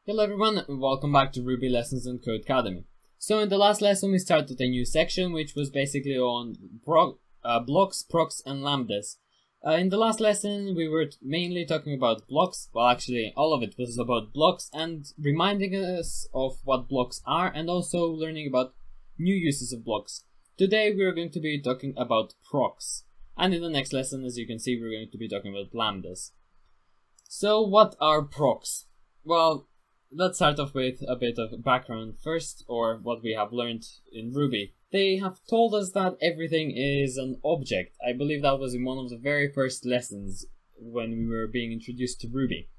Hello everyone, and welcome back to Ruby Lessons in Codecademy. So in the last lesson we started a new section which was basically on blocks, procs and lambdas. In the last lesson we were mainly talking about blocks, well actually all of it was about blocks and reminding us of what blocks are and also learning about new uses of blocks. Today we are going to be talking about procs, and in the next lesson, as you can see, we're going to be talking about lambdas. So what are procs? Well, let's start off with a bit of background first, or what we have learned in Ruby. They have told us that everything is an object. I believe that was in one of the very first lessons when we were being introduced to Ruby.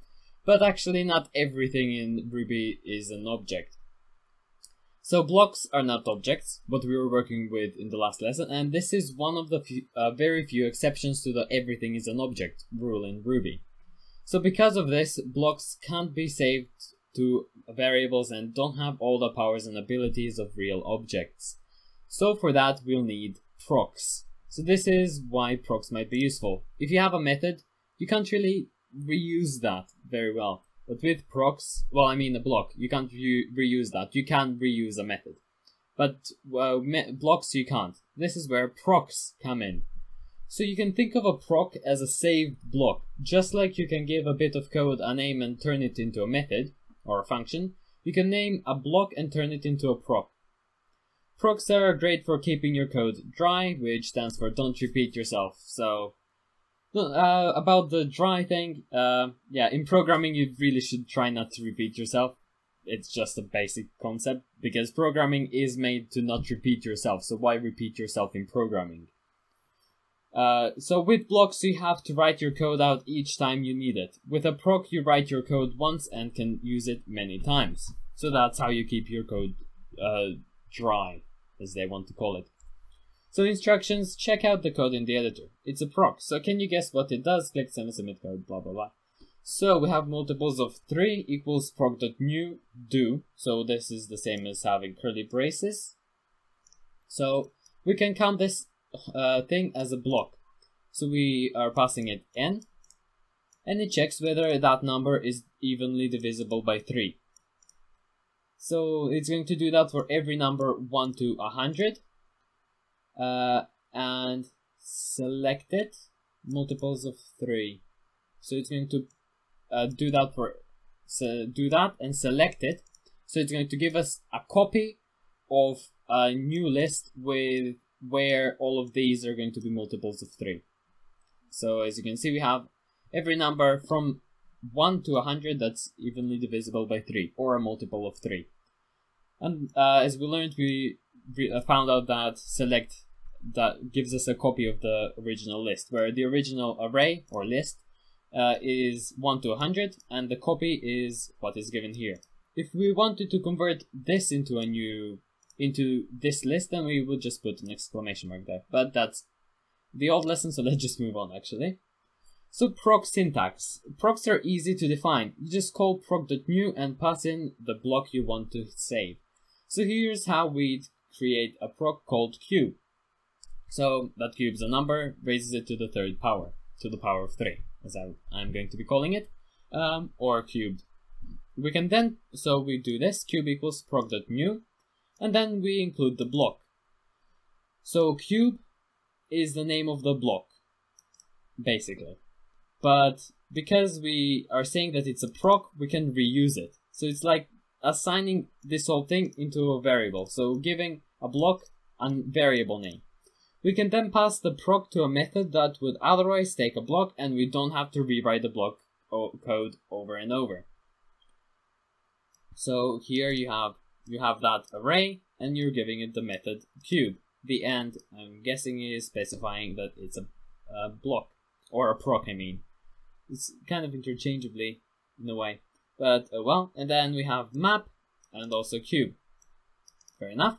But actually not everything in Ruby is an object. So blocks are not objects, what we were working with in the last lesson, and this is one of the very few exceptions to the everything is an object rule in Ruby. So because of this, blocks can't be saved to variables and don't have all the powers and abilities of real objects. So for that we'll need procs. So this is why procs might be useful. If you have a method, you can't really reuse that very well. But with procs, well I mean a block, you can't reuse that. You can reuse a method. But blocks you can't. This is where procs come in. So you can think of a proc as a saved block. Just like you can give a bit of code a name and turn it into a method or a function, you can name a block and turn it into a proc. Procs are great for keeping your code dry, which stands for don't repeat yourself. So about the dry thing, yeah, in programming you really should try not to repeat yourself. It's just a basic concept, because programming is made to not repeat yourself, so why repeat yourself in programming? So with blocks you have to write your code out each time you need it. With a proc you write your code once and can use it many times. So that's how you keep your code dry, as they want to call it. So instructions, check out the code in the editor. It's a proc, so can you guess what it does? Click send submit code, blah blah blah. So we have multiples of 3 equals proc.new do. So this is the same as having curly braces. So we can count this thing as a block. So we are passing it n, and it checks whether that number is evenly divisible by 3. So it's going to do that for every number 1 to 100, and select it multiples of 3. So it's going to do that and select it. So it's going to give us a copy of a new list with where all of these are going to be multiples of 3. So as you can see, we have every number from 1 to 100 that's evenly divisible by 3, or a multiple of 3. And as we learned, we found out that select that gives us a copy of the original list, where the original array or list is 1 to 100, and the copy is what is given here. If we wanted to convert this into this list, then we would just put an exclamation mark there. But that's the old lesson, so let's just move on actually. So proc syntax. Procs are easy to define. You just call proc.new and pass in the block you want to save. So here's how we'd create a proc called cube. So that cube's a number, raises it to the third power, to the power of 3, as I'm going to be calling it, or cubed. We can then, so we do this, cube equals proc.new, and then we include the block. So cube is the name of the block, basically. But because we are saying that it's a proc, we can reuse it. So it's like assigning this whole thing into a variable. So giving a block a variable name. We can then pass the proc to a method that would otherwise take a block, and we don't have to rewrite the block code over and over. So here you have that array, and you're giving it the method cube. The end, I'm guessing, is specifying that it's a block, or a proc, I mean. It's kind of interchangeably in a way, but well, and then we have map and also cube. Fair enough.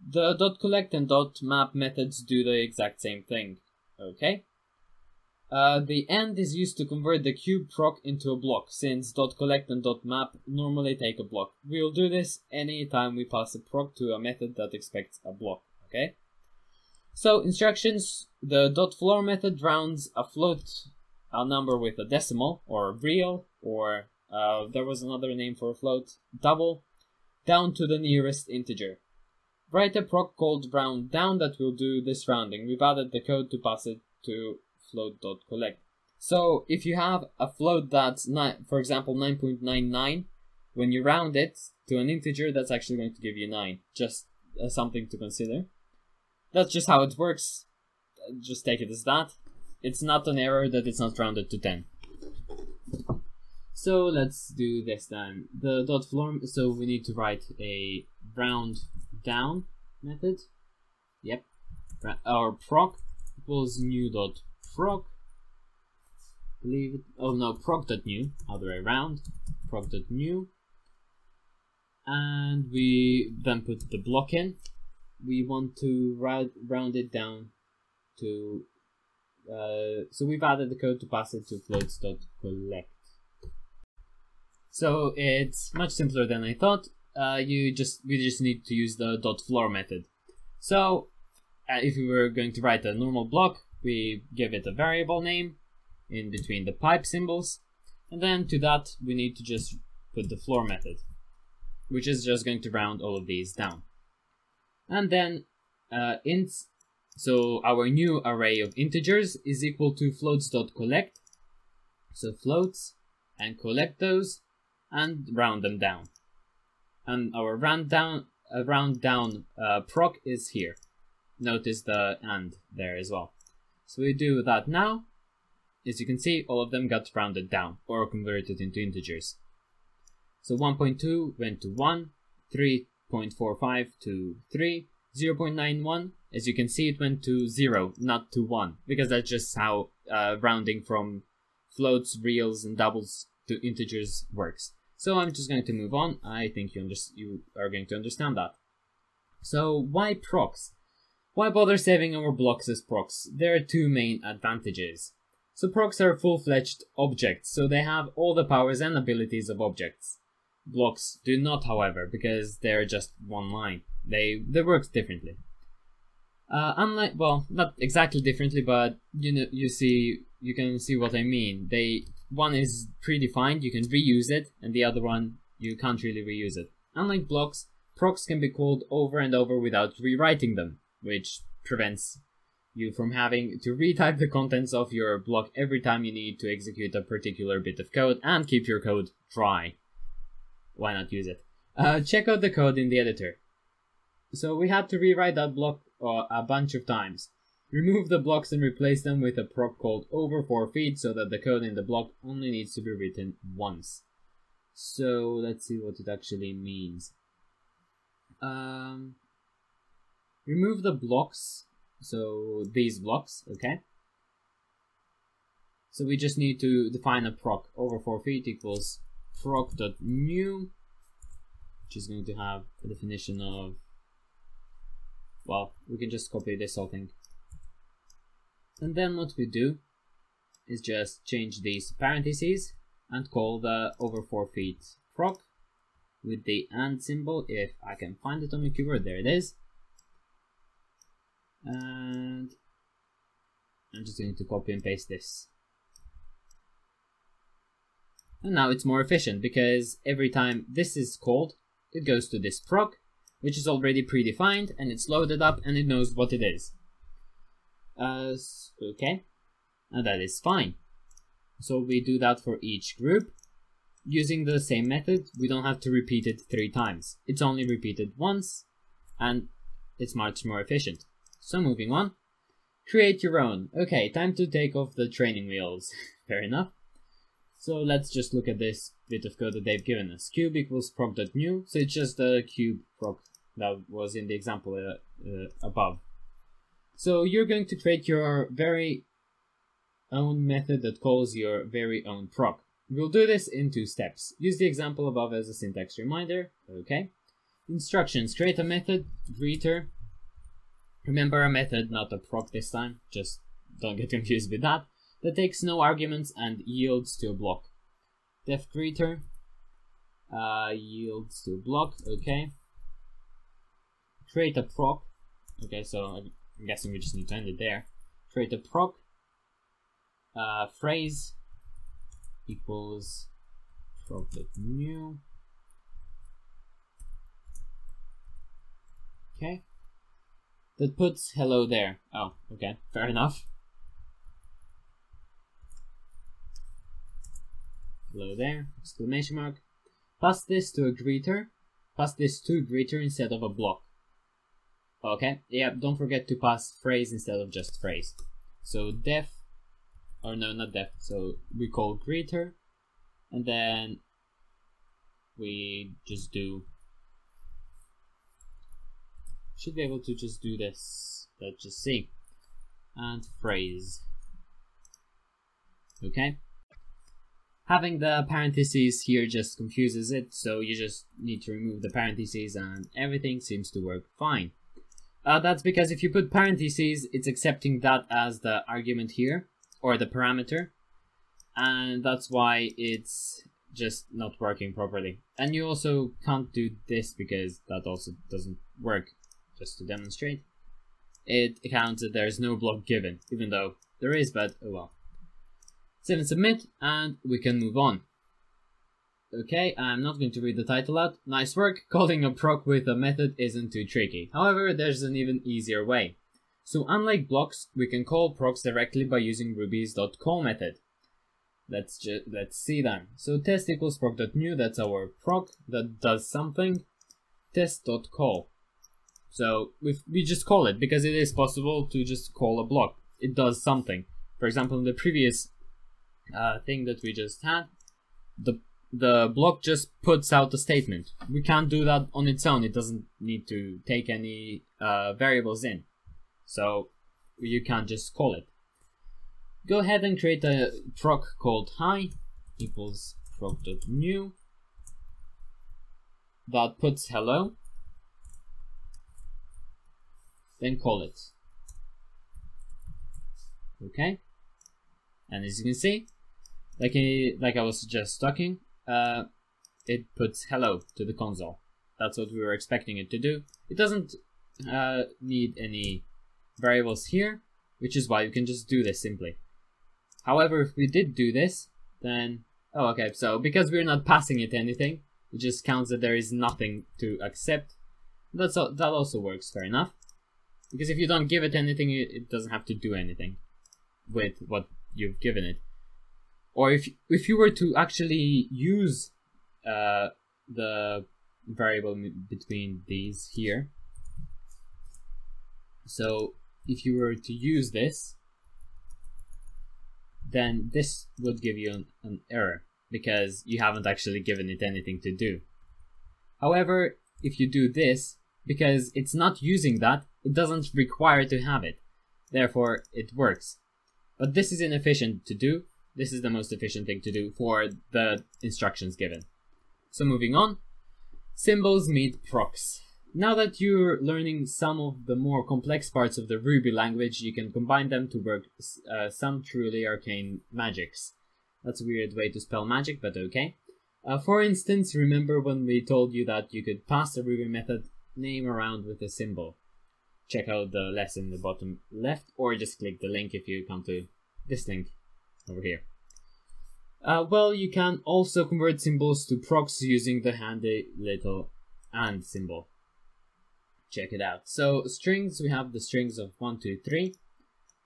The .collect and .map methods do the exact same thing. Okay. The end is used to convert the cube proc into a block, since .collect and .map normally take a block. We'll do this anytime we pass a proc to a method that expects a block, okay? So instructions, the .floor method rounds a float a number with a decimal, or real, or there was another name for a float, double, down to the nearest integer. Write a proc called round down that will do this rounding. We've added the code to pass it to float.collect. So if you have a float that's, for example, 9.99, when you round it to an integer, that's actually going to give you 9. Just something to consider. That's just how it works. Just take it as that. It's not an error that it's not rounded to 10. So let's do this then. The dot floor, so we need to write a round down method. Yep. Our proc equals new dot proc. Believe it. Oh no, proc.new, other way around. Proc.new. And we then put the block in. We want to round it down to so we've added the code to pass it to floats.collect. So it's much simpler than I thought. We just need to use the dot floor method. So if we were going to write a normal block, we give it a variable name in between the pipe symbols, and then to that we need to just put the floor method, which is just going to round all of these down. And then ints, so our new array of integers is equal to floats.collect. So floats, and collect those and round them down. And our round down proc is here. Notice the and there as well. So we do that now. As you can see, all of them got rounded down or converted into integers. So 1.2 went to 1, 3.45 to 3, 0.91, as you can see it went to 0, not to 1, because that's just how rounding from floats, reals, and doubles to integers works. So I'm just going to move on. I think you are going to understand that. So why procs? Why bother saving our blocks as procs? There are two main advantages. So procs are full-fledged objects, so they have all the powers and abilities of objects. Blocks do not, however, because they're just one line. They work differently. Unlike, well, not exactly differently, but you can see what I mean. One is predefined, you can reuse it, and the other one you can't really reuse it. Unlike blocks, procs can be called over and over without rewriting them, which prevents you from having to retype the contents of your block every time you need to execute a particular bit of code and keep your code dry. Why not use it? Check out the code in the editor. So we had to rewrite that block a bunch of times. Remove the blocks and replace them with a proc called over 4 feet so that the code in the block only needs to be written once. So let's see what it actually means. Remove the blocks. So these blocks, okay? So we just need to define a proc. Over 4 feet equals proc.new, which is going to have a definition of, well, we can just copy this whole thing. And then what we do is just change these parentheses and call the over 4 feet proc with the and symbol, if I can find it on my keyboard. There it is. And I'm just going to copy and paste this. And now it's more efficient because every time this is called, it goes to this proc, which is already predefined, and it's loaded up and it knows what it is. Okay, and that is fine. So we do that for each group. Using the same method, we don't have to repeat it 3 times. It's only repeated once, and it's much more efficient. So moving on, create your own. Okay, time to take off the training wheels. Fair enough. So let's just look at this bit of code that they've given us. Cube equals proc.new, so it's just the cube proc that was in the example above. So you're going to create your very own method that calls your very own proc. We'll do this in 2 steps. Use the example above as a syntax reminder. Okay. Instructions: create a method, greeter. Remember, a method, not a proc this time. Just don't get confused with that. That takes no arguments and yields to a block. Def greeter yields to a block. Okay. Create a proc. Okay, so I'm guessing we just need to end it there. Create a proc. Phrase equals proc.new. Okay. That puts hello there. Oh, okay, fair enough. Hello there, exclamation mark. Pass this to a greeter. Pass this to greeter instead of a block. Okay, yeah, don't forget to pass phrase instead of just phrase. So def, or no, not def, so we call greeter, and then we just do, should be able to just do this, let's just see, and phrase. Okay. Having the parentheses here just confuses it, so you just need to remove the parentheses and everything seems to work fine. That's because if you put parentheses, it's accepting that as the argument here, or the parameter, and that's why it's just not working properly. And you also can't do this because that also doesn't work. Just to demonstrate, it counts that there's no block given, even though there is, but oh well. Save and submit, and we can move on. Okay, I'm not going to read the title out. Nice work, calling a proc with a method isn't too tricky. However, there's an even easier way. So unlike blocks, we can call procs directly by using Ruby's .call method. Let's see then. So test equals proc.new, that's our proc that does something. Test.call. So we just call it because it is possible to just call a block. It does something. For example, in the previous thing that we just had, the block just puts out a statement. We can't do that on its own. It doesn't need to take any variables in. So you can't just call it. Go ahead and create a proc called hi equals proc.new that puts hello. Then call it. Okay. And as you can see, like I was just talking, it puts hello to the console. That's what we were expecting it to do. It doesn't need any variables here, which is why you can just do this simply. However, if we did do this, then oh okay, so because we're not passing it anything, it just counts that there is nothing to accept. That also works, fair enough. Because if you don't give it anything, it doesn't have to do anything with what you've given it. Or if you were to actually use the variable between these here, so if you were to use this, then this would give you an error because you haven't actually given it anything to do. However, if you do this, because it's not using that, it doesn't require to have it. Therefore, it works. But this is inefficient to do. This is the most efficient thing to do for the instructions given. So moving on, symbols meet procs. Now that you're learning some of the more complex parts of the Ruby language, you can combine them to work some truly arcane magics. That's a weird way to spell magic, but okay. For instance, remember when we told you that you could pass a Ruby method name around with a symbol? Check out the lesson in the bottom left, or just click the link if you come to this link over here. Well, you can also convert symbols to procs using the handy little and symbol. Check it out. So strings, we have the strings of 1, 2, 3.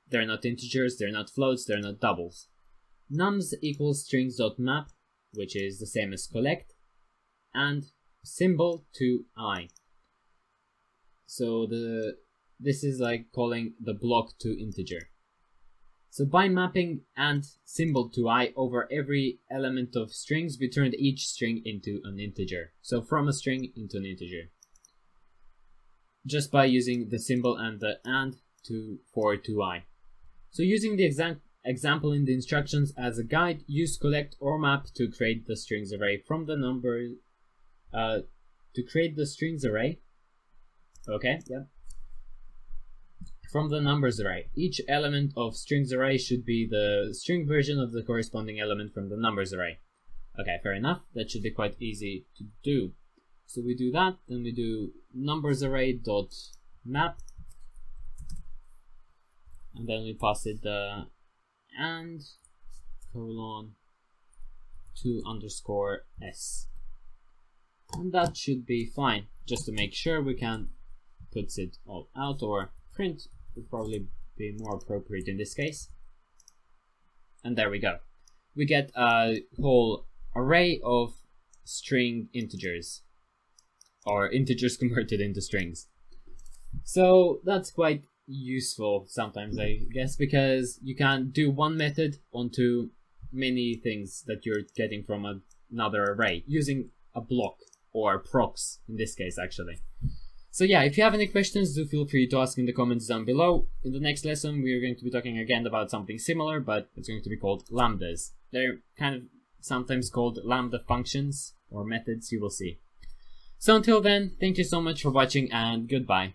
They're not integers, they're not floats, they're not doubles. Nums equals strings.map, which is the same as collect, and symbol to I. So this is like calling the block to integer. So by mapping and symbol to I over every element of strings, we turned each string into an integer. So from a string into an integer. Just by using the symbol and the and for to I. So using the example in the instructions as a guide, use collect or map to create the strings array from the number to create the strings array. Okay, yeah. From the numbers array. Each element of strings array should be the string version of the corresponding element from the numbers array. Okay, fair enough. That should be quite easy to do. So we do that, then we do numbers array dot map, and then we pass it the and colon 2_s. And that should be fine. Just to make sure we can put it all out, or print would probably be more appropriate in this case. And there we go. We get a whole array of string integers, or integers converted into strings. So that's quite useful sometimes, I guess, because you can do one method onto many things that you're getting from another array using a block, or prox in this case actually. So yeah, if you have any questions, do feel free to ask in the comments down below. In the next lesson we are going to be talking again about something similar, but it's going to be called lambdas. They're kind of sometimes called lambda functions or methods, you will see. So until then, thank you so much for watching and goodbye.